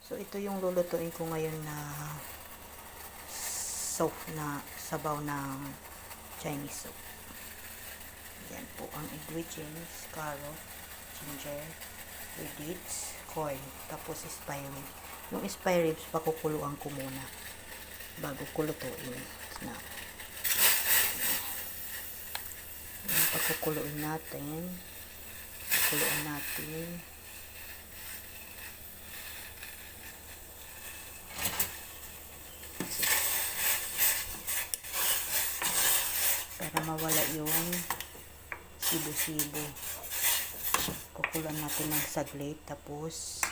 So, ito yung lulutuin ko ngayon na soup na sabaw ng Chinese soup. Yan po ang ingredients: carrot, ginger, dates, corn, tapos spare ribs. Yung spare ribs, pakukuluan ko muna bago ko lutuin na. Yan, pakukuluin natin. Pakuluan natin. Para mawala yung sibo-sibo. Kukulan natin ng saglit. Tapos,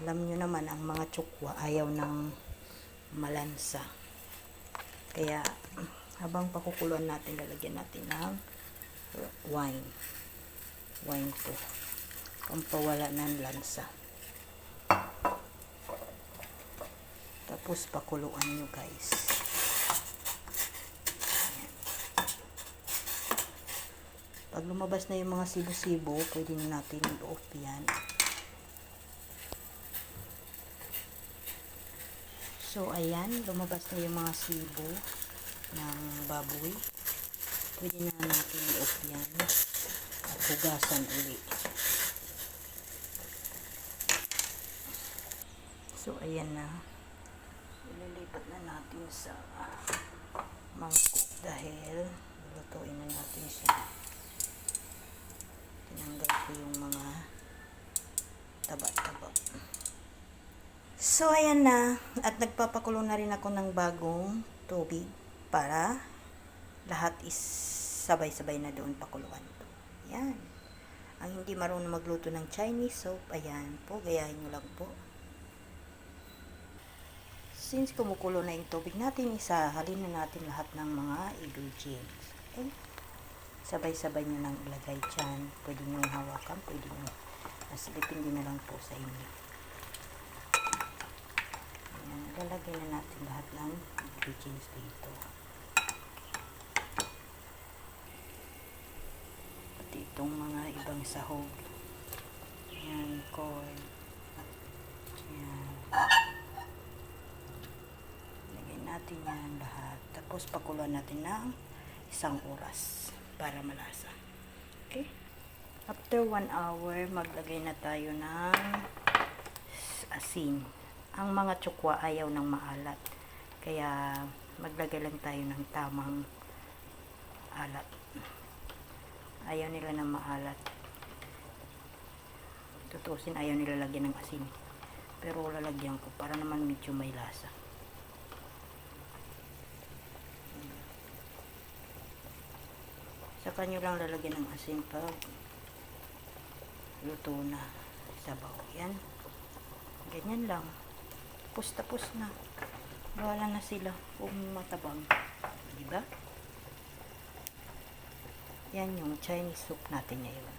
alam nyo naman, ang mga tsukwa ayaw ng malansa. Kaya, habang pakukuluan natin, lalagyan natin ng wine. Wine po. Pampawala ng lansa. Tapos, pakuluan nyo guys. Pag lumabas na yung mga sibo-sibo, pwede na natin i-off yan. So, ayan, lumabas na yung mga sibo ng baboy. Pwede na natin i-off yan at hugasan uli. So, ayan na. Ililipat na natin sa mangkok dahil lutuin na natin siya. Tinanggal ko yung mga taba-taba. So, ayan na. At nagpapakulo na rin ako ng bagong tubig para lahat is sabay-sabay na doon pakuluan. Ayan. Ang hindi marunong magluto ng Chinese soup, ayan po, gayahin nyo lang po. Since kumukulo na yung tubig natin, isahalin na natin lahat ng mga ingredients. Okay? Sabay-sabay nyo nang ilagay dyan. Pwede nyo hawakan, pwede nyo nasilipin din na lang po sa inyo. Ayan, lalagay na natin lahat ng ingredients dito. Pati itong mga ibang sahog. Ayan, corn. Ayan. Lagay natin yan lahat. Tapos pakuluan natin ng 1 oras para malasa. Okay? After 1 hour, maglagay na tayo ng asin. Ang mga tsukwa ayaw ng maalat. Kaya maglagay lang tayo ng tamang alat. Ayaw nila ng maalat. Tutusin, ayaw nila lagyan ng asin. Pero lalagyan ko para naman medyo may lasa. Saka nyo lang lalagyan ng asin pag luto na sabaw. Yan. Ganyan lang. Tapos na. Wala na sila kung matabang. Diba? Yan yung Chinese soup natin ngayon.